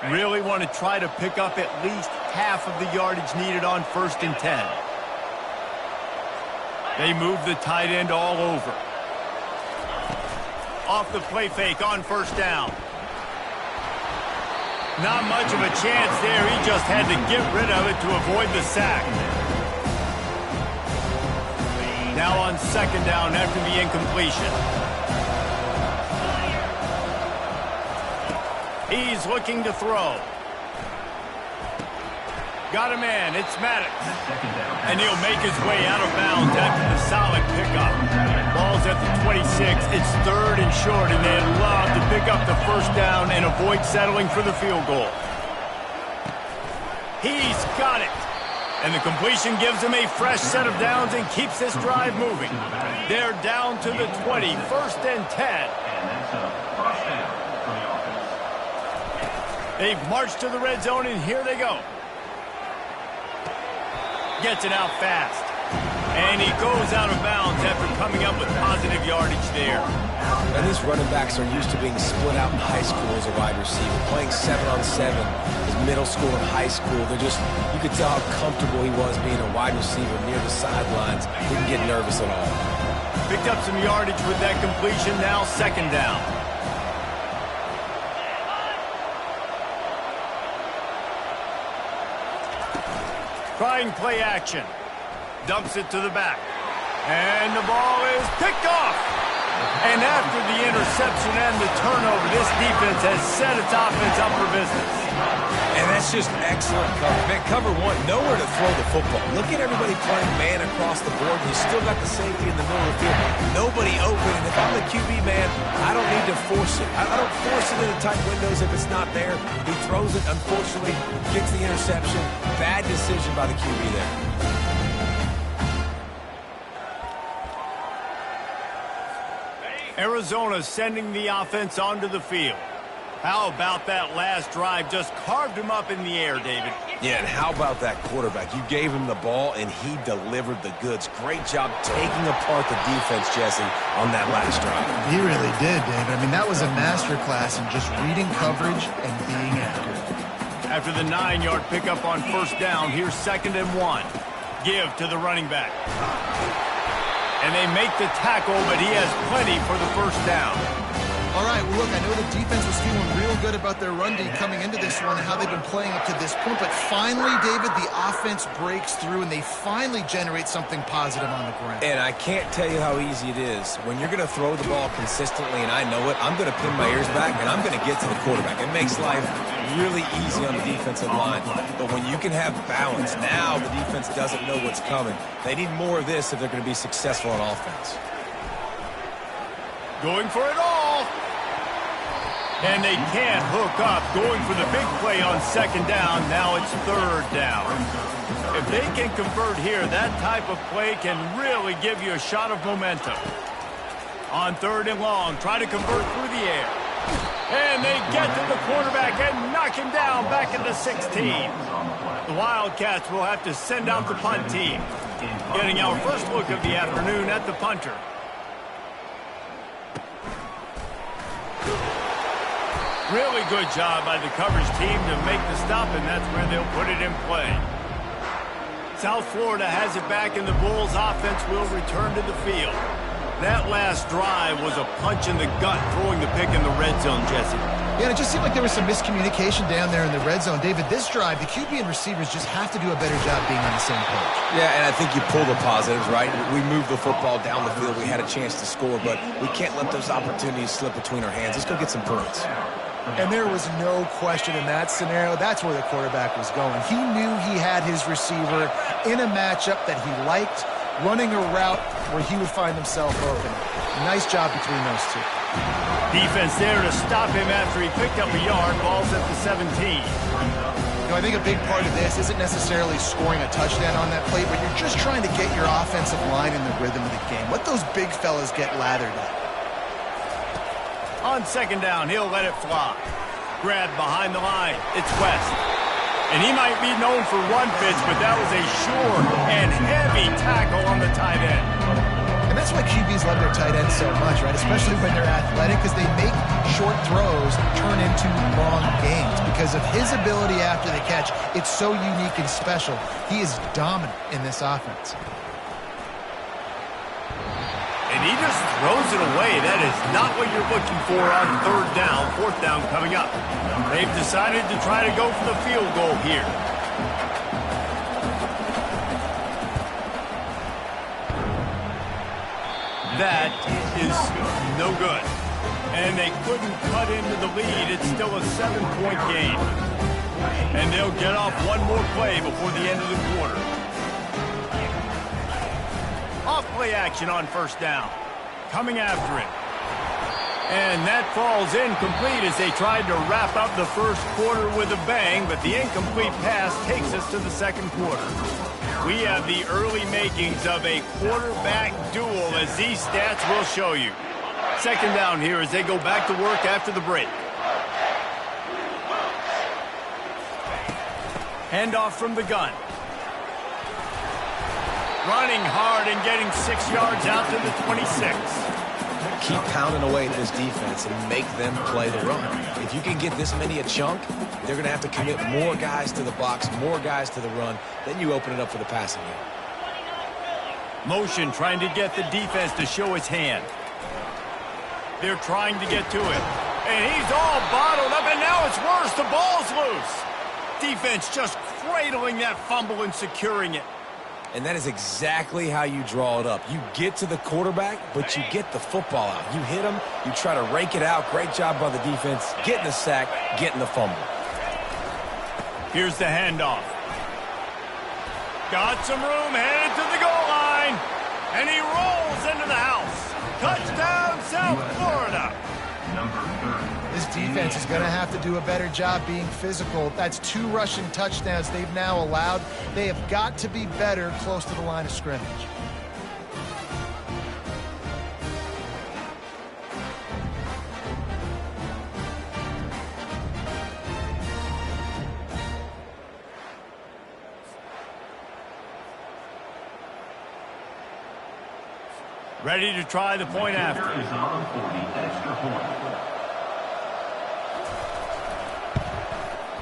Really want to try to pick up at least half of the yardage needed on 1st and 10. They move the tight end all over. Off the play fake on 1st down. Not much of a chance there. He just had to get rid of it to avoid the sack. Now on 2nd down after the incompletion. He's looking to throw. Got a man. It's Maddox. And he'll make his way out of bounds after the solid pickup. Ball's at the 26. It's 3rd and short, and they'd love to pick up the 1st down and avoid settling for the field goal. He's got it. And the completion gives him a fresh set of downs and keeps this drive moving. They're down to the 20, 1st and 10. They've marched to the red zone, and here they go. Gets it out fast. And he goes out of bounds after coming up with positive yardage there. And these running backs are used to being split out in high school as a wide receiver. Playing 7-on-7 as middle school and high school. You could tell how comfortable he was being a wide receiver near the sidelines. Didn't get nervous at all. Picked up some yardage with that completion. Now 2nd down. Trying play action. Dumps it to the back. And the ball is picked off. And after the interception and the turnover, this defense has set its offense up for business. And that's just excellent cover. Man, cover one, nowhere to throw the football. Look at everybody playing man across the board. You still got the safety in the middle of the field. Nobody open. And if I'm the QB, man, I don't need to force it. I don't force it into tight windows if it's not there. He throws it, unfortunately, gets the interception. Bad decision by the QB there. Arizona sending the offense onto the field. How about that last drive? Just carved him up in the air, David. Yeah, and how about that quarterback? You gave him the ball, and he delivered the goods. Great job taking apart the defense, Jesse, on that last drive. He really did, David. I mean, that was a masterclass in just reading coverage and being accurate. After the 9-yard pickup on 1st down, here's 2nd and 1. Give to the running back. And they make the tackle, but he has plenty for the 1st down. All right, well, look, I know the defense was feeling real good about their run D coming into this one and how they've been playing up to this point, but finally, David, the offense breaks through and they finally generate something positive on the ground. And I can't tell you how easy it is. When you're going to throw the ball consistently, and I know it, I'm going to pin my ears back and I'm going to get to the quarterback. It makes life really easy on the defensive line. But when you can have balance, now the defense doesn't know what's coming. They need more of this if they're going to be successful on offense. Going for it all. And they can't hook up. Going for the big play on 2nd down. Now it's 3rd down. If they can convert here, that type of play can really give you a shot of momentum. On 3rd and long, try to convert through the air. And they get to the quarterback and knock him down back at the 16. The Wildcats will have to send out the punt team. Getting our first look of the afternoon at the punter. Really good job by the coverage team to make the stop, and that's where they'll put it in play. South Florida has it back, and the Bulls offense will return to the field. That last drive was a punch in the gut, throwing the pick in the red zone, Jesse. Yeah, and it just seemed like there was some miscommunication down there in the red zone. David, this drive, the QB and receivers just have to do a better job being on the same page. Yeah, and I think you pull the positives, right? We moved the football down the field. We had a chance to score, but we can't let those opportunities slip between our hands. Let's go get some points. And there was no question in that scenario. That's where the quarterback was going. He knew he had his receiver in a matchup that he liked, running a route where he would find himself open. Nice job between those two. Defense there to stop him after he picked up a yard. Ball's at the 17. You know, I think a big part of this isn't necessarily scoring a touchdown on that play, but you're just trying to get your offensive line in the rhythm of the game. Let those big fellas get lathered up. On 2nd down, he'll let it fly. Grab behind the line. It's West. And he might be known for run fits, but that was a sure and heavy tackle on the tight end. And That's why QBs love their tight ends so much, right? Especially when they're athletic, because they make short throws turn into long gains. Because of his ability after the catch, it's so unique and special. He is dominant in this offense. And he just throws it away. That is not what you're looking for on third down. Fourth down coming up. They've decided to try to go for the field goal here. That is no good. And they couldn't cut into the lead. It's still a 7-point game. And they'll get off one more play before the end of the quarter. Off-play action on first down. Coming after it. And that falls incomplete as they tried to wrap up the first quarter with a bang, but the incomplete pass takes us to the second quarter. We have the early makings of a quarterback duel, as these stats will show you. Second down here as they go back to work after the break. Handoff from the gun. Running hard and getting 6 yards out to the 26. Keep pounding away at this defense and make them play the run. If you can get this many a chunk, they're going to have to commit more guys to the box, more guys to the run. Then you open it up for the passing game. Motion trying to get the defense to show his hand. They're trying to get to it. And he's all bottled up, and now it's worse. The ball's loose. Defense just cradling that fumble and securing it. And that is exactly how you draw it up. You get to the quarterback, but you get the football out. You hit him, you try to rake it out. Great job by the defense, getting the sack, getting the fumble. Here's the handoff. Got some room, headed to the goal line. And he rolls into the house. Touchdown, South Florida. This defense is going to have to do a better job being physical. That's 2 rushing touchdowns they've now allowed. They have got to be better close to the line of scrimmage. Ready to try the point after.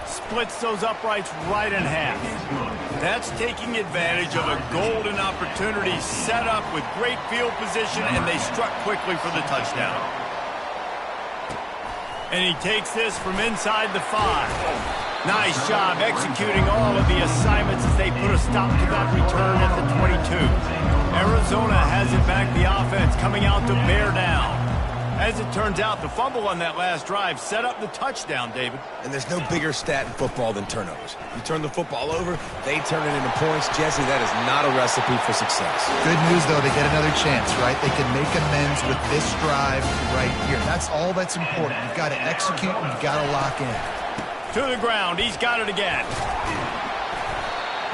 Splits those uprights right in half. That's taking advantage of a golden opportunity set up with great field position, and they struck quickly for the touchdown. And he takes this from inside the 5. Nice job executing all of the assignments as they put a stop to that return at the 22. Arizona has it back, the offense coming out to bear down. As it turns out, the fumble on that last drive set up the touchdown, David. And there's no bigger stat in football than turnovers. You turn the football over, they turn it into points. Jesse, that is not a recipe for success. Good news, though, they get another chance, right? They can make amends with this drive right here. That's all that's important. You've got to execute and you've got to lock in. To the ground, he's got it again.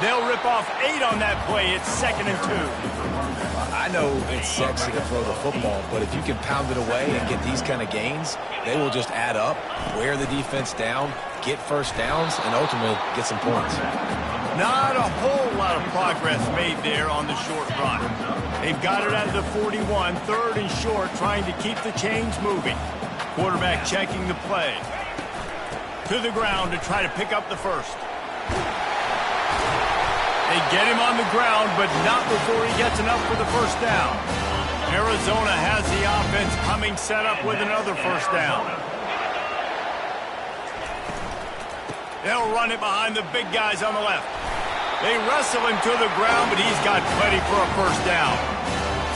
They'll rip off 8 on that play. It's 2nd and 2. I know it's sexy to throw the football, but if you can pound it away and get these kind of gains, they will just add up, wear the defense down, get first downs, and ultimately get some points. Not a whole lot of progress made there on the short run. They've got it at the 41, 3rd and short, trying to keep the chains moving. Quarterback checking the play. To the ground to try to pick up the first. They get him on the ground, but not before he gets enough for the first down. Arizona has the offense coming set up with another first down. They'll run it behind the big guys on the left. They wrestle him to the ground, but he's got plenty for a first down.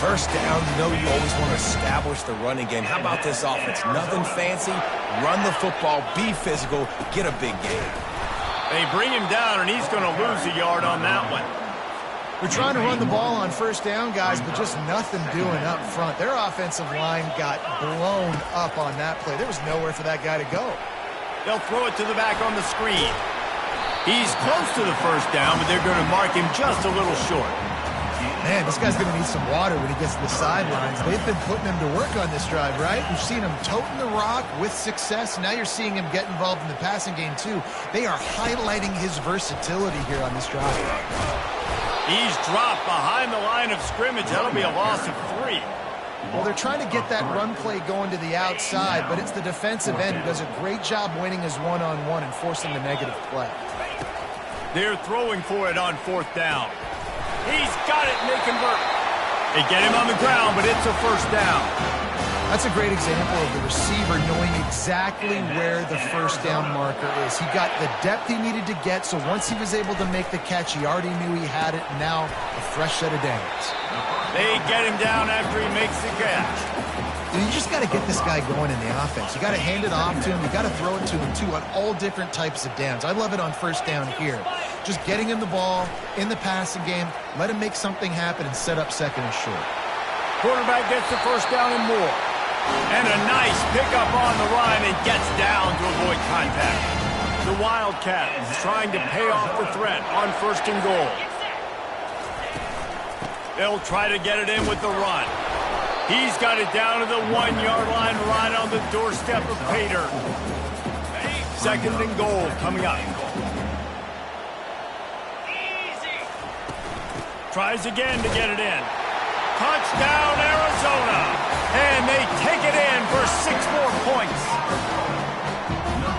First down, you know you always want to establish the running game. How about this offense? Nothing fancy. Run the football, be physical, get a big game. They bring him down, and he's going to lose a yard on that one. We're trying to run the ball on first down, guys, but just nothing doing up front. Their offensive line got blown up on that play. There was nowhere for that guy to go. They'll throw it to the back on the screen. He's close to the first down, but they're going to mark him just a little short. Man, this guy's going to need some water when he gets to the sidelines. They've been putting him to work on this drive, right? We've seen him toting the rock with success. Now you're seeing him get involved in the passing game, too. They are highlighting his versatility here on this drive. He's dropped behind the line of scrimmage. That'll be a loss of 3. Well, they're trying to get that run play going to the outside, but it's the defensive end who does a great job winning his one-on-one and forcing the negative play. They're throwing for it on 4th down. He's got it, and they convert. They get him on the ground, but it's a first down. That's a great example of the receiver knowing exactly where the first down marker is. He got the depth he needed to get, so once he was able to make the catch, he already knew he had it, and now a fresh set of downs. They get him down after he makes the catch. You just got to get this guy going in the offense. You got to hand it off to him. You got to throw it to him, too, on all different types of downs. I love it on first down here. Just getting him the ball in the passing game, let him make something happen and set up second and short. Quarterback gets the first down and more. And a nice pickup on the run and gets down to avoid contact. The Wildcat is trying to pay off the threat on 1st and goal. They'll try to get it in with the run. He's got it down to the 1-yard line right on the doorstep of Pater. 2nd and goal coming up. Tries again to get it in. Touchdown, Arizona. And they take it in for 6 more points.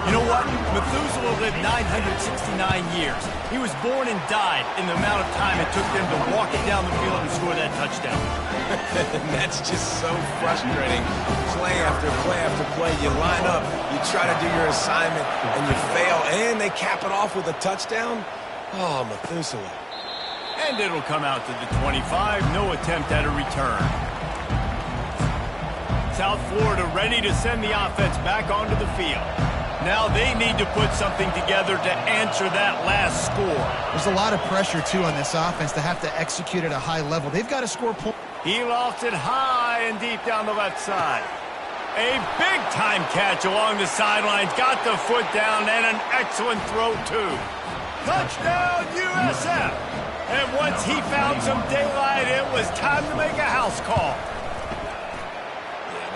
You know what? Methuselah lived 969 years. He was born and died in the amount of time it took them to walk it down the field and score that touchdown. That's just so frustrating. Play after play after play. You line up, you try to do your assignment, and you fail, and they cap it off with a touchdown? Oh, Methuselah. And it'll come out to the 25. No attempt at a return. South Florida ready to send the offense back onto the field. Now they need to put something together to answer that last score. There's a lot of pressure, too, on this offense to have to execute at a high level. They've got to score points. He lofts it high and deep down the left side. A big-time catch along the sidelines. Got the foot down and an excellent throw, too. Touchdown, USF! And once he found some daylight, it was time to make a house call.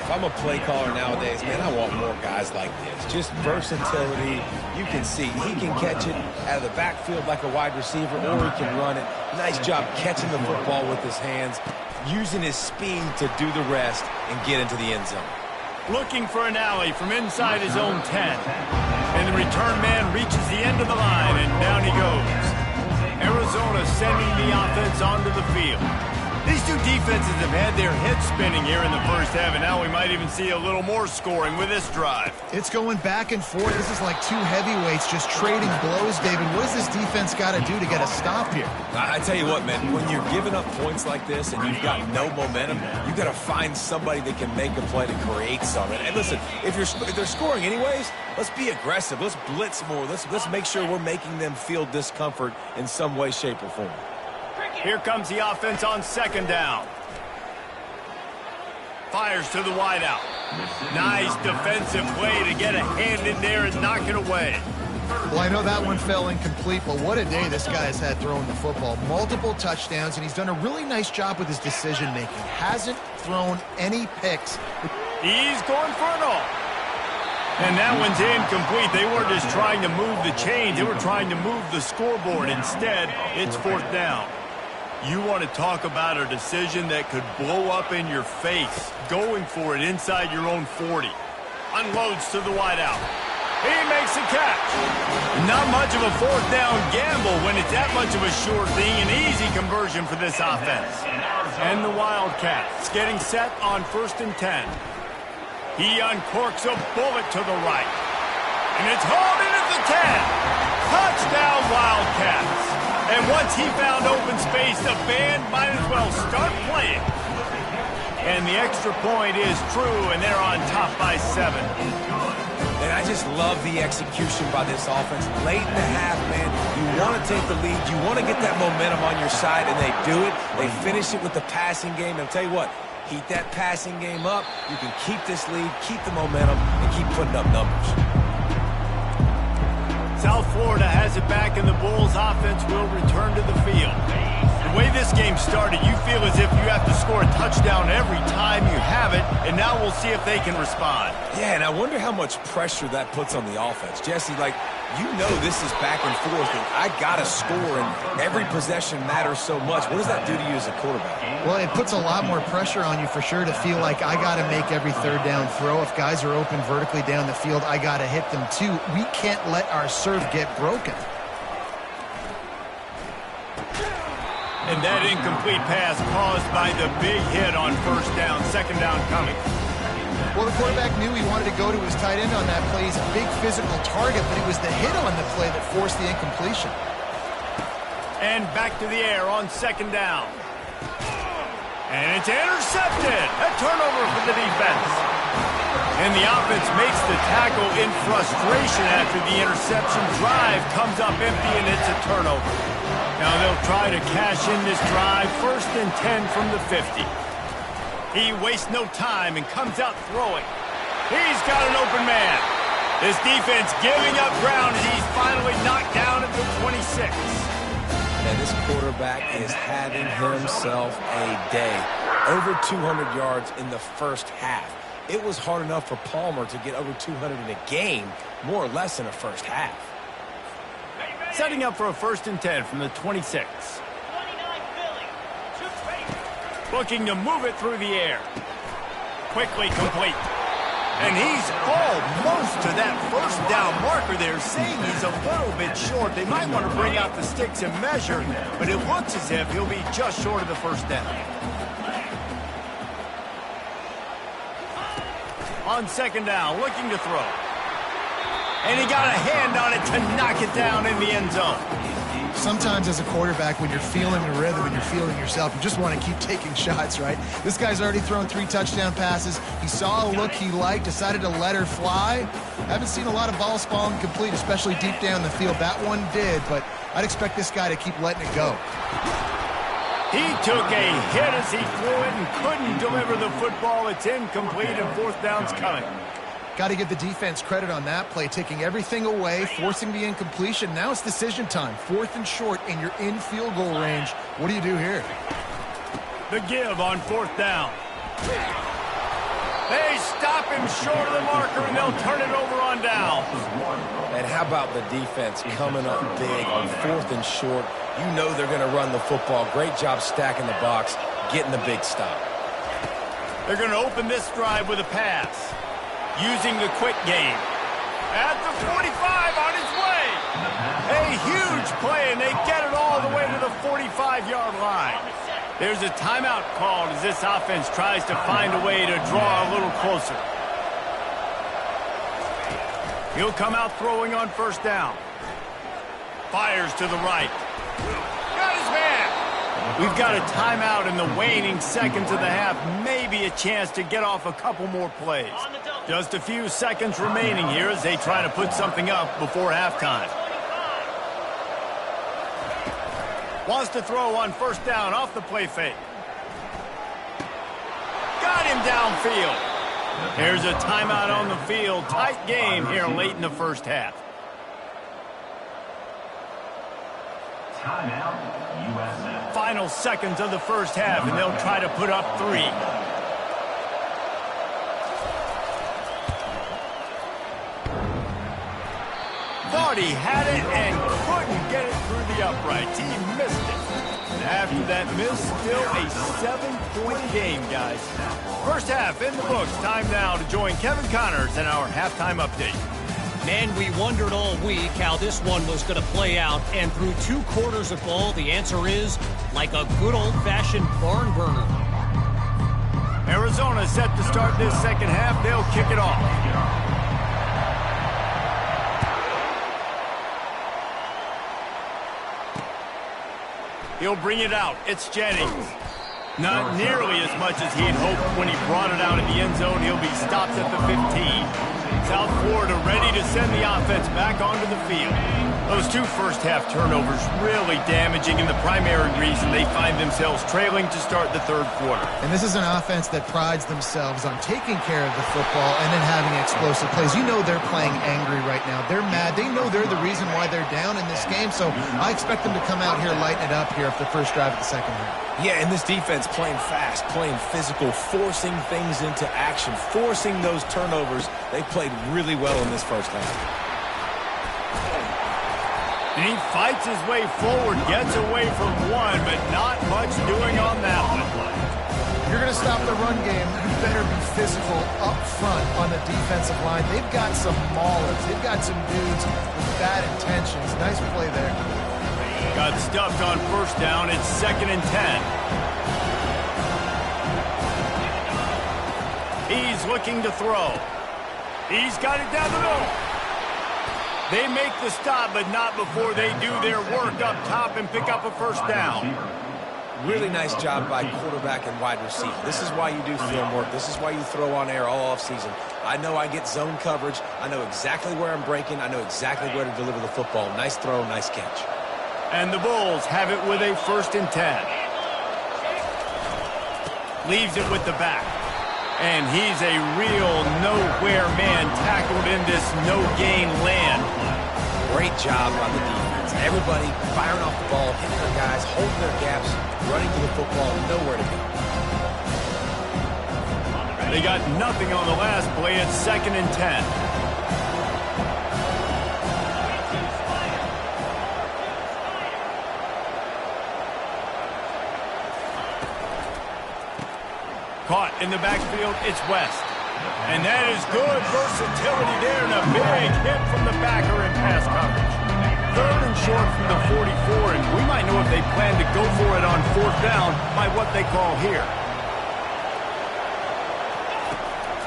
If I'm a play caller nowadays, man, I want more guys like this. Just versatility. You can see he can catch it out of the backfield like a wide receiver, or he can run it. Nice job catching the football with his hands, using his speed to do the rest and get into the end zone. Looking for an alley from inside his own 10. And the return man reaches the end of the line, and down he goes. Arizona sending the offense onto the field. These two defenses have had their heads spinning here in the first half, and now we might even see a little more scoring with this drive. It's going back and forth. This is like two heavyweights just trading blows, David. What does this defense got to do to get a stop here? I tell you what, man, when you're giving up points like this and you've got no momentum, you've got to find somebody that can make a play to create something. And listen, if they're scoring anyways, let's be aggressive. Let's blitz more. Let's make sure we're making them feel discomfort in some way, shape, or form. Here comes the offense on 2nd down. Fires to the wideout. Nice defensive play to get a hand in there and knock it away. Well, I know that one fell incomplete, but what a day this guy has had throwing the football. Multiple touchdowns, and he's done a really nice job with his decision-making. Hasn't thrown any picks. He's going for it all. And that one's incomplete. They weren't just trying to move the chains. They were trying to move the scoreboard. Instead, it's 4th down. You want to talk about a decision that could blow up in your face. Going for it inside your own 40. Unloads to the wideout. He makes a catch. Not much of a 4th down gamble when it's that much of a sure thing. An easy conversion for this offense. And the Wildcats getting set on 1st and 10. He uncorks a bullet to the right. And it's hauled in at the 10. Touchdown, Wildcats. And once he found open space, the band might as well start playing. And the extra point is true, and they're on top by 7. And I just love the execution by this offense. Late in the half, man, you want to take the lead. You want to get that momentum on your side, and they do it. They finish it with the passing game. And I'll tell you what, heat that passing game up. You can keep this lead, keep the momentum, and keep putting up numbers. South Florida has it back, and the Bulls offense will return to the field. The The way this game started, you feel as if you have to score a touchdown every time you have it, and now we'll see if they can respond. Yeah, and I wonder how much pressure that puts on the offense. Jesse, like, you know this is back and forth, and I got to score, and every possession matters so much. What does that do to you as a quarterback? Well, it puts a lot more pressure on you for sure to feel like I got to make every third down throw. If guys are open vertically down the field, I got to hit them too. We can't let our serve get broken. And that incomplete pass caused by the big hit on first down, second down coming. Well, the quarterback knew he wanted to go to his tight end on that play. He's a big physical target, but it was the hit on the play that forced the incompletion. And back to the air on second down. And it's intercepted. A turnover for the defense. And the offense makes the tackle in frustration after the interception. Drive comes up empty, and it's a turnover. Now they'll try to cash in this drive. 1st and 10 from the 50. He wastes no time and comes out throwing. He's got an open man. This defense giving up ground, and he's finally knocked down at the 26. And this quarterback is having himself a day. Over 200 yards in the first half. It was hard enough for Palmer to get over 200 in a game, more or less in a first half. Setting up for a 1st and 10 from the 26. Looking to move it through the air. Quickly complete. And he's almost to that first down marker there, saying he's a little bit short. They might want to bring out the sticks and measure, but it looks as if he'll be just short of the first down. On second down, looking to throw. And he got a hand on it to knock it down in the end zone. Sometimes as a quarterback, when you're feeling the rhythm and you're feeling yourself, you just want to keep taking shots, right? This guy's already thrown 3 touchdown passes. He saw a look he liked, decided to let her fly. Haven't seen a lot of balls falling complete, especially deep down the field. That one did, but I'd expect this guy to keep letting it go. He took a hit as he threw it and couldn't deliver the football. It's incomplete, and 4th down's coming. Got to give the defense credit on that play, taking everything away, forcing the incompletion. Now it's decision time. 4th and short, and you're in field goal range. What do you do here? The give on 4th down. They stop him short of the marker, and they'll turn it over on down. And how about the defense coming up big on 4th and short? You know they're going to run the football. Great job stacking the box, getting the big stop. They're going to open this drive with a pass. Using the quick game. At the 45 on his way. A huge play, and they get it all the way to the 45-yard line. There's a timeout called as this offense tries to find a way to draw a little closer. He'll come out throwing on 1st down. Fires to the right. Got his man. We've got a timeout in the waning seconds of the half. Maybe a chance to get off a couple more plays. Just a few seconds remaining here as they try to put something up before halftime. Wants to throw on 1st down off the play fake. Got him downfield. There's a timeout on the field. Tight game here late in the first half. Final seconds of the first half, and they'll try to put up 3. Thought he had it and couldn't get it through the uprights. He missed it. And after that miss, still a 7-point game, guys. First half in the books. Time now to join Kevin Connors in our halftime update. Man, we wondered all week how this one was going to play out, and through 2 quarters of ball, the answer is like a good old-fashioned barn burner. Arizona set to start this second half. They'll kick it off. He'll bring it out. It's Jennings. Not nearly as much as he had hoped when he brought it out in the end zone. He'll be stopped at the 15. South Florida ready to send the offense back onto the field. Those two first-half turnovers really damaging and the primary reason they find themselves trailing to start the third quarter. And this is an offense that prides themselves on taking care of the football and then having explosive plays. You know they're playing angry right now. They're mad. They know they're the reason why they're down in this game, so I expect them to come out here, lighten it up here after the first drive of the second half. Yeah, and this defense playing fast, playing physical, forcing things into action, forcing those turnovers. They played really well in this first half. And he fights his way forward, gets away from one, but not much doing on that one. If you're going to stop the run game, you better be physical up front on the defensive line. They've got some maulers. They've got some dudes with bad intentions. Nice play there. Got stuffed on first down. It's 2nd and 10. He's looking to throw. He's got it down the middle. They make the stop, but not before they do their work up top and pick up a first down. Really nice job by quarterback and wide receiver. This is why you do film work. This is why you throw on air all offseason. I know I get zone coverage. I know exactly where I'm breaking. I know exactly where to deliver the football. Nice throw, nice catch. And the Bulls have it with a 1st and 10. Leaves it with the back. And he's a real nowhere man tackled in this no-gain land. Great job on the defense. Everybody firing off the ball, hitting their guys, holding their gaps, running to the football, nowhere to go. They got nothing on the last play. It's 2nd and 10. Caught in the backfield, it's West. And that is good versatility there and a big hit from the backer in pass coverage. 3rd and short from the 44, and we might know if they plan to go for it on 4th down by what they call here.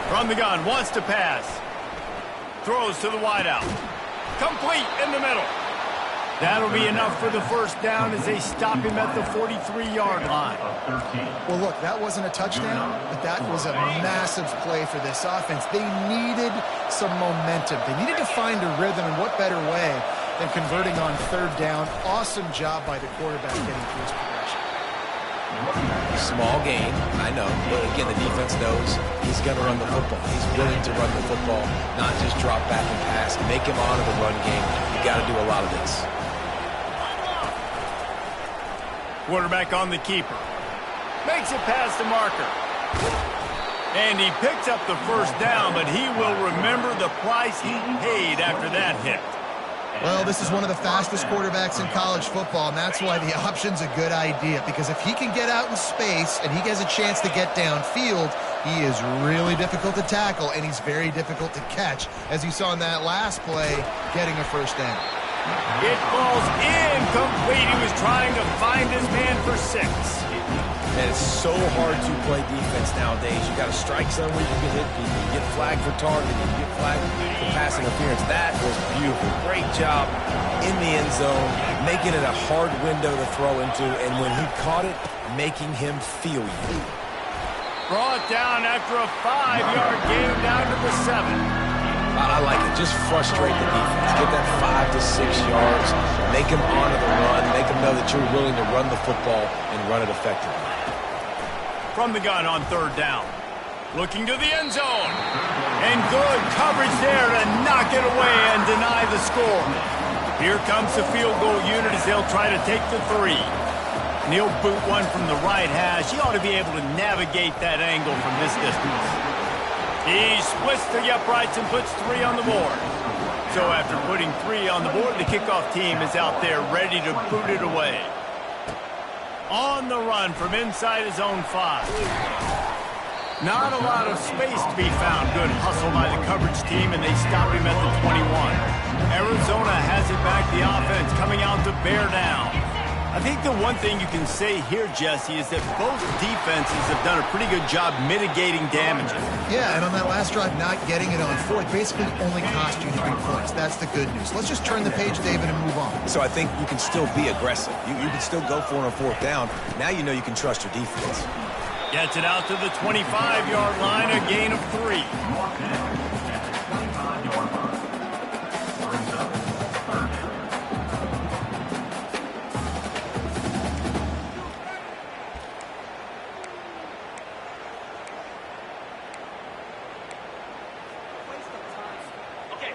From the gun, wants to pass. Throws to the wideout. Complete in the middle. That'll be enough for the first down as they stop him at the 43-yard line. Well, look, that wasn't a touchdown, but that was a massive play for this offense. They needed some momentum. They needed to find a rhythm, and what better way than converting on 3rd down. Awesome job by the quarterback getting through his progression. Small gain, I know, but again, the defense knows he's going to run the football. He's willing to run the football, not just drop back and pass. Make him honor the run game. You got to do a lot of this. Quarterback on the keeper. Makes it past the marker. And he picks up the first down, but he will remember the price he paid after that hit. Well, this is one of the fastest quarterbacks in college football, and that's why the option's a good idea, because if he can get out in space and he has a chance to get downfield, he is really difficult to tackle, and he's very difficult to catch, as you saw in that last play, getting a first down. It falls incomplete. He was trying to find his man for 6. Man, it's so hard to play defense nowadays. You got a strike zone where you can hit people. You get flagged for targeting. You get flagged for pass interference. That was beautiful. Great job in the end zone, making it a hard window to throw into, and when he caught it, making him feel you. Brought down after a 5-yard gain down to the 7. I like it. Just frustrate the defense. Get that 5 to 6 yards. Make them honor the run. Make them know that you're willing to run the football and run it effectively. From the gun on 3rd down. Looking to the end zone. And good coverage there to knock it away and deny the score. Here comes the field goal unit as they'll try to take the 3. And he'll boot one from the right hash. He ought to be able to navigate that angle from this distance. He splits the uprights and puts 3 on the board. So after putting 3 on the board, the kickoff team is out there ready to boot it away. On the run from inside his own 5. Not a lot of space to be found. Good hustle by the coverage team, and they stop him at the 21. Arizona has it back. The offense coming out to bear down. I think the one thing you can say here, Jesse, is that both defenses have done a pretty good job mitigating damages. Yeah, and on that last drive, not getting it on 4th basically only cost you 3 points. That's the good news. Let's just turn the page, David, and move on. So I think you can still be aggressive. You can still go for it on 4th down. Now you know you can trust your defense. Gets it out to the 25-yard line, a gain of 3.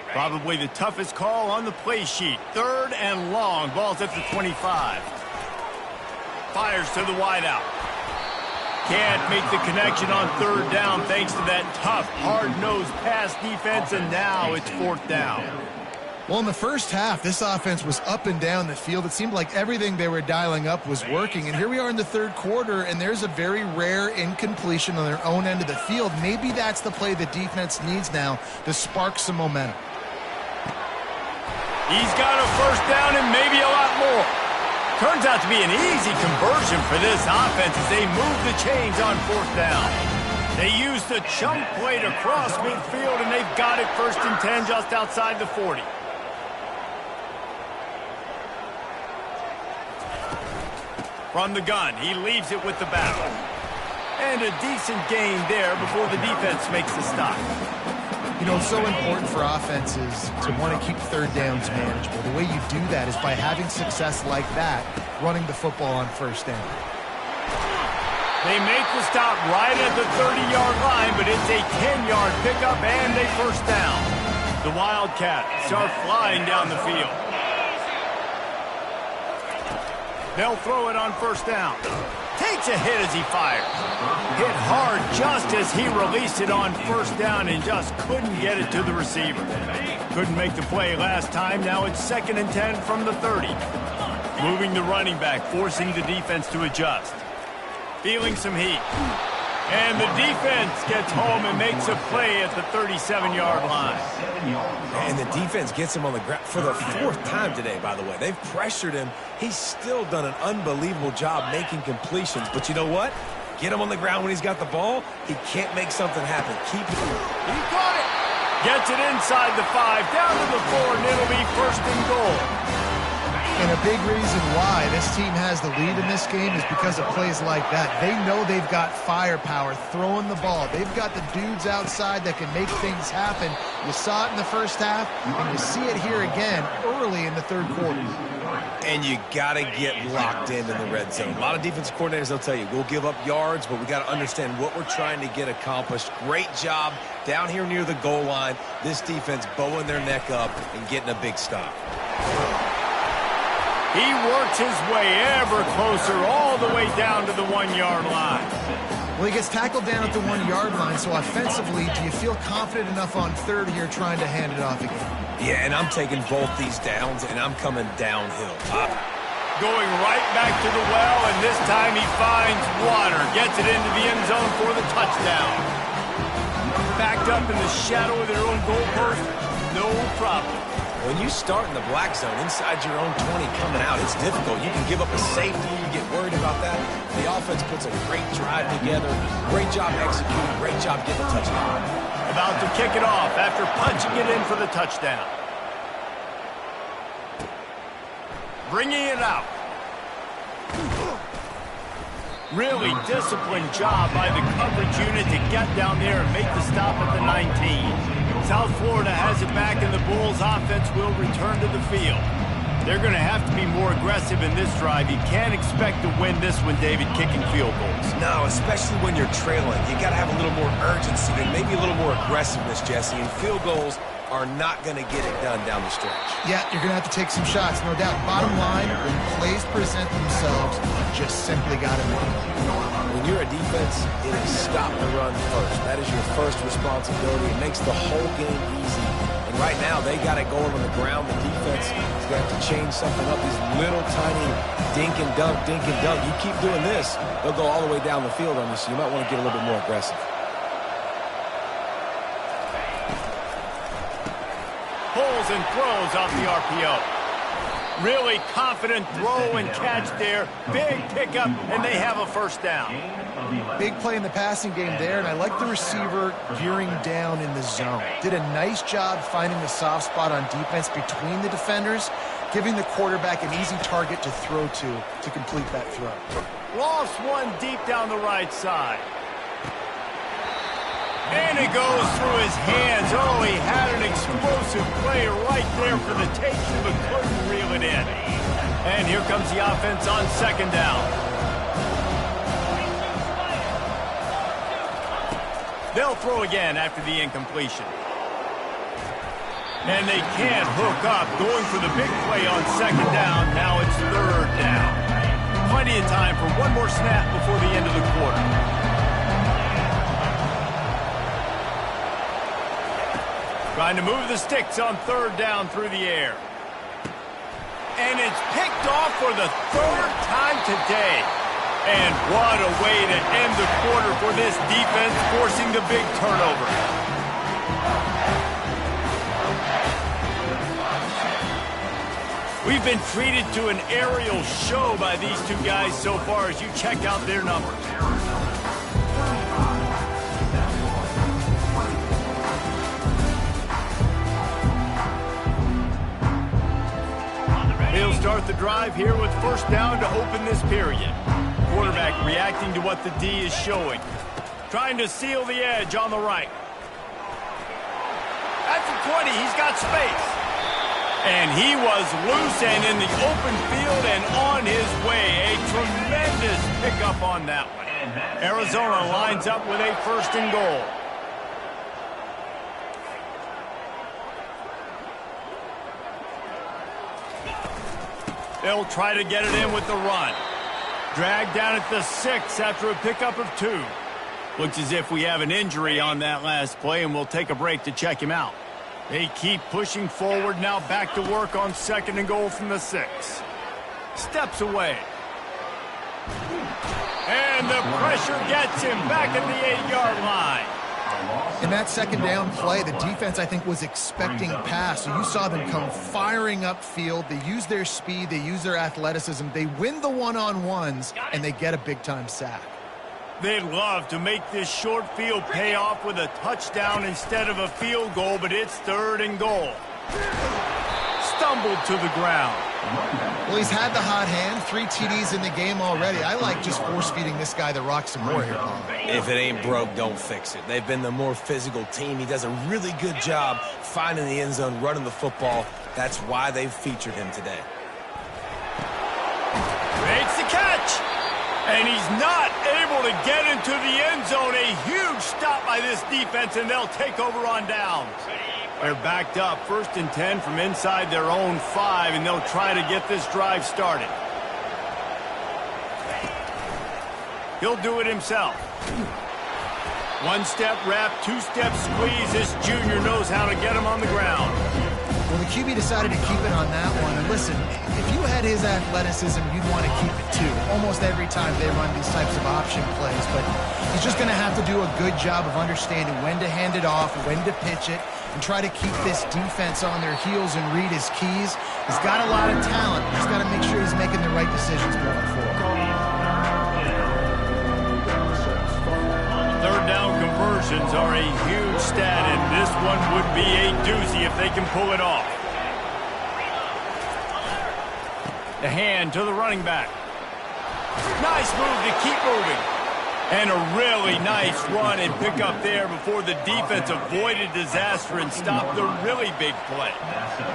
Probably the toughest call on the play sheet. 3rd and long. Ball's at the 25. Fires to the wideout. Can't make the connection on 3rd down thanks to that tough, hard-nosed pass defense, and now it's 4th down. Well, in the first half, this offense was up and down the field. It seemed like everything they were dialing up was working. And here we are in the 3rd quarter, and there's a very rare incompletion on their own end of the field. Maybe that's the play the defense needs now to spark some momentum. He's got a 1st down and maybe a lot more. Turns out to be an easy conversion for this offense as they move the chains on 4th down. They use the chunk play to cross midfield, and they've got it 1st and 10 just outside the 40. From the gun, he leaves it with the back. And a decent gain there before the defense makes the stop. You know, it's so important for offenses to want to keep 3rd downs manageable. The way you do that is by having success like that, running the football on 1st down. They make the stop right at the 30-yard line, but it's a 10-yard pickup and a 1st down. The Wildcats are flying down the field. They'll throw it on 1st down. Takes a hit as he fires. Hit hard just as he released it on 1st down and just couldn't get it to the receiver. Couldn't make the play last time. Now it's 2nd and 10 from the 30. Moving the running back, forcing the defense to adjust. Feeling some heat. And the defense gets home and makes a play at the 37-yard line. And the defense gets him on the ground for the 4th time today, by the way. They've pressured him. He's still done an unbelievable job making completions. But you know what? Get him on the ground when he's got the ball. He can't make something happen. Keep it. He got it. Gets it inside the 5, down to the 4, and it'll be 1st and goal. And a big reason why this team has the lead in this game is because of plays like that. They know they've got firepower throwing the ball. They've got the dudes outside that can make things happen. You saw it in the first half, and you see it here again early in the 3rd quarter. And you got to get locked in the red zone. A lot of defensive coordinators, they'll tell you, we'll give up yards, but we got to understand what we're trying to get accomplished. Great job down here near the goal line. This defense bowing their neck up and getting a big stop. He works his way ever closer all the way down to the 1-yard line. Well, he gets tackled down at the 1-yard line, so offensively, do you feel confident enough on 3rd here trying to hand it off again? Yeah, and I'm taking both these downs, and I'm coming downhill. Going right back to the well, and this time he finds water. Gets it into the end zone for the touchdown. Backed up in the shadow of their own goalpost, no problem. When you start in the black zone inside your own 20 coming out, it's difficult. You can give up a safety. You get worried about that. The offense puts a great drive together. Great job executing. Great job getting a touchdown. About to kick it off after punching it in for the touchdown. Bringing it out. Really disciplined job by the coverage unit to get down there and make the stop at the 19. South Florida has it back, and the Bulls offense will return to the field. They're going to have to be more aggressive in this drive. You can't expect to win this one, David, kicking field goals. No, especially when you're trailing. You got to have a little more urgency and maybe a little more aggressiveness, Jesse. And field goals are not going to get it done down the stretch. Yeah, you're going to have to take some shots, no doubt. Bottom line, when plays present themselves, you just simply got to make them. When you're a defense, it is stop the run first. That is your first responsibility. It makes the whole game easy. And right now, they got it going on the ground. The defense is going to have to change something up. These little tiny dink and dunk, dink and dunk. You keep doing this, they'll go all the way down the field on you, so you might want to get a little bit more aggressive. Pulls and throws off the RPO. Really confident throw and catch there. Big pickup, and they have a 1st down. Big play in the passing game there, and I like the receiver gearing down in the zone. Did a nice job finding the soft spot on defense between the defenders, giving the quarterback an easy target to throw to complete that throw. Lost one deep down the right side. And it goes through his hands. Oh, he had an explosive play right there for the taking, but couldn't reel it in. And here comes the offense on 2nd down. They'll throw again after the incompletion. And they can't hook up. Going for the big play on second down. Now it's third down. Plenty of time for one more snap before the end of the quarter. Trying to move the sticks on third down through the air. And it's picked off for the third time today. And what a way to end the quarter for this defense, forcing the big turnover. We've been treated to an aerial show by these two guys so far as you check out their numbers. He'll start the drive here with first down to open this period. Quarterback reacting to what the D is showing. Trying to seal the edge on the right. At the 20, he's got space. And he was loose and in the open field and on his way. A tremendous pickup on that one. Arizona lines up with a first and goal. They'll try to get it in with the run. Dragged down at the 6 after a pickup of 2. Looks as if we have an injury on that last play, and we'll take a break to check him out. They keep pushing forward, now back to work on second and goal from the 6. Steps away. And the pressure gets him back at the 8-yard line. In that second down play, the defense, I think, was expecting pass. So you saw them come firing upfield. They use their speed. They use their athleticism. They win the one-on-ones, and they get a big-time sack. They'd love to make this short field pay off with a touchdown instead of a field goal, but it's third and goal. Stumbled to the ground. Well, he's had the hot hand, 3 TDs in the game already. I like just force-feeding this guy the rock some more here, Paul. If it ain't broke, don't fix it. They've been the more physical team. He does a really good job finding the end zone, running the football. That's why they've featured him today. Makes the catch. And he's not able to get into the end zone. A huge stop by this defense, and they'll take over on downs. They're backed up, first and 10 from inside their own 5, and they'll try to get this drive started. He'll do it himself. One-step wrap, two-step squeeze. This junior knows how to get him on the ground. Well, the QB decided to keep it on that one. And listen, if you had his athleticism, you'd want to keep it too. Almost every time they run these types of option plays. But he's just going to have to do a good job of understanding when to hand it off, when to pitch it, and try to keep this defense on their heels and read his keys. He's got a lot of talent. He's got to make sure he's making the right decisions moving forward. Third down conversions are a huge stat, and this one would be a doozy if they can pull it off. The hand to the running back. Nice move to keep moving. And a really nice run and pick up there before the defense avoided disaster and stopped the really big play.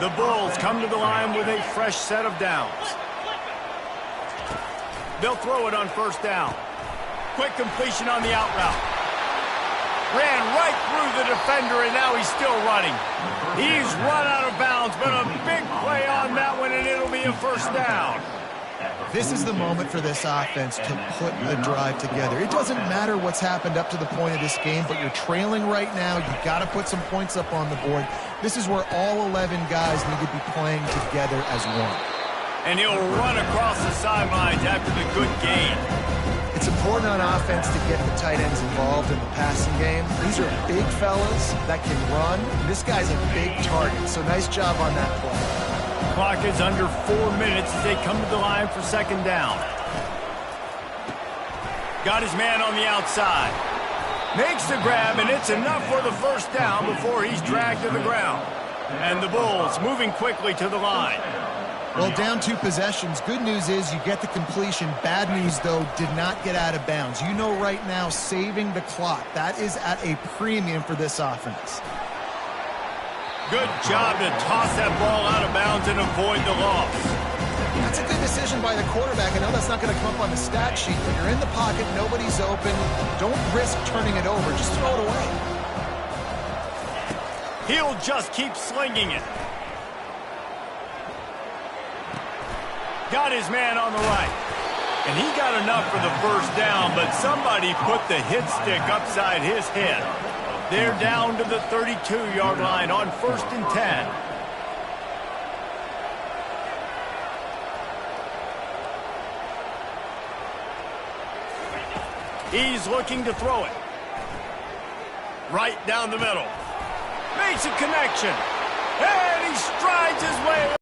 The Bulls come to the line with a fresh set of downs. They'll throw it on first down. Quick completion on the out route. Ran right through the defender, and now he's still running. He's run out of bounds, but a big play on that one, and it'll be a first down. This is the moment for this offense to put the drive together. It doesn't matter what's happened up to the point of this game, but you're trailing right now. You've got to put some points up on the board. This is where all 11 guys need to be playing together as one. And he'll run across the sidelines after the good gain. It's important on offense to get the tight ends involved in the passing game. These are big fellas that can run. This guy's a big target, so nice job on that play. Clock is under 4 minutes as they come to the line for second down. Got his man on the outside. Makes the grab, and it's enough for the first down before he's dragged to the ground. And the Bulls moving quickly to the line. Well, down 2 possessions. Good news is you get the completion. Bad news, though, did not get out of bounds. You know right now, saving the clock. That is at a premium for this offense. Good job to toss that ball out of bounds and avoid the loss. That's a good decision by the quarterback. I know that's not going to come up on the stat sheet, but you're in the pocket, nobody's open. Don't risk turning it over. Just throw it away. He'll just keep slinging it. Got his man on the right. And he got enough for the first down, but somebody put the hit stick upside his head. They're down to the 32-yard line on 1st and 10. He's looking to throw it. Right down the middle. Makes a connection. And he strides his way.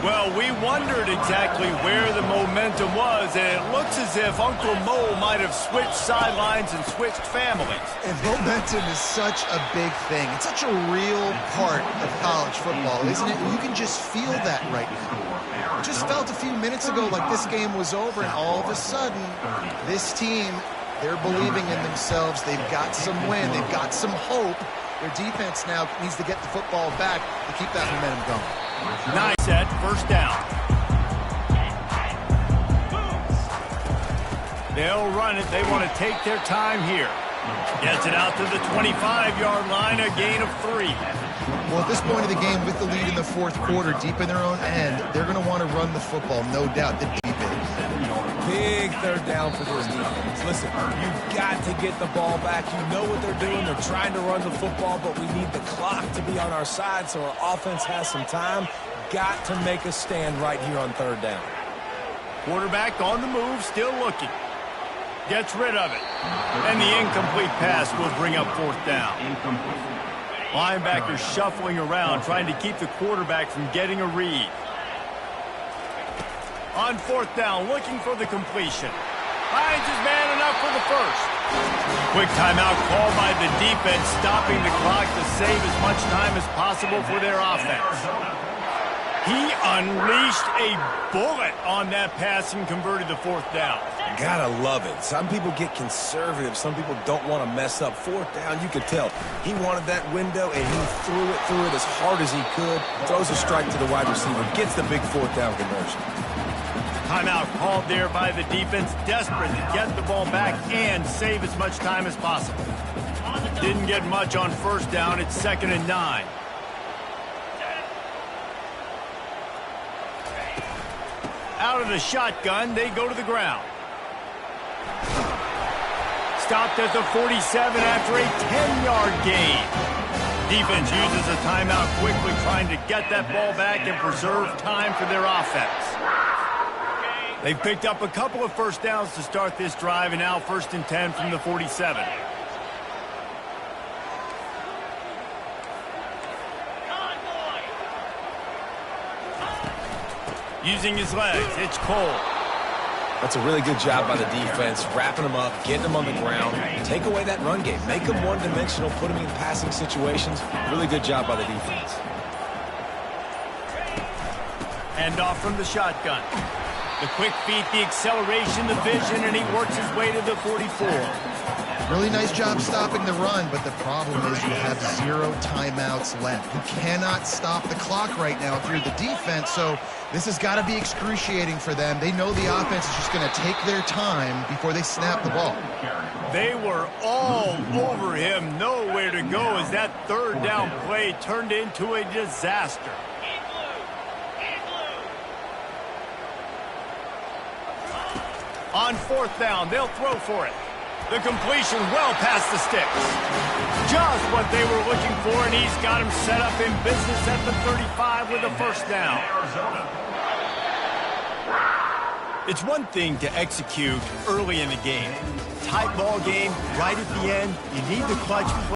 Well, we wondered exactly where the momentum was, and it looks as if Uncle Mo might have switched sidelines and switched families. And momentum is such a big thing. It's such a real part of college football, isn't it? You can just feel that right now. It just felt a few minutes ago like this game was over, and all of a sudden, this team, they're believing in themselves. They've got some wind. They've got some hope. Their defense now needs to get the football back to keep that momentum going. Nice set, 1st down. They'll run it. They want to take their time here. Gets it out to the 25-yard line, a gain of 3. Well, at this point of the game, with the lead in the 4th quarter, deep in their own end, they're going to want to run the football, no doubt. The deep is. Big 3rd down for this defense. Listen, you've got to get the ball back. You know what they're doing. They're trying to run the football, but we need the clock to be on our side so our offense has some time. Got to make a stand right here on 3rd down. Quarterback on the move, still looking. Gets rid of it. And the incomplete pass will bring up 4th down. Linebacker shuffling around, trying to keep the quarterback from getting a read. On 4th down, looking for the completion. Finds his man enough for the first. Quick timeout called by the defense, stopping the clock to save as much time as possible for their offense. He unleashed a bullet on that pass and converted the 4th down. Gotta love it. Some people get conservative. Some people don't want to mess up. 4th down, you could tell. He wanted that window, and he threw it as hard as he could. Throws a strike to the wide receiver. Gets the big 4th down conversion. Timeout called there by the defense, desperate to get the ball back and save as much time as possible. Didn't get much on 1st down. It's 2nd and 9. Out of the shotgun, they go to the ground. Stopped at the 47 after a 10-yard gain. Defense uses a timeout quickly, trying to get that ball back and preserve time for their offense. They've picked up a couple of 1st downs to start this drive, and now 1st and 10 from the 47. Using his legs, it's Cole. That's a really good job by the defense, wrapping them up, getting them on the ground. Take away that run game. Make them one-dimensional, put them in passing situations. Really good job by the defense. Hand off from the shotgun. The quick feet, the acceleration, the vision, and he works his way to the 44. Really nice job stopping the run, but the problem is you have 0 timeouts left. You cannot stop the clock right now if you're the defense, so this has got to be excruciating for them. They know the offense is just going to take their time before they snap the ball. They were all over him, nowhere to go as that 3rd down play turned into a disaster. On 4th down, they'll throw for it. The completion well past the sticks. Just what they were looking for, and he's got him set up in business at the 35 with a 1st down. It's one thing to execute early in the game. Tight ball game, right at the end, you need the clutch play.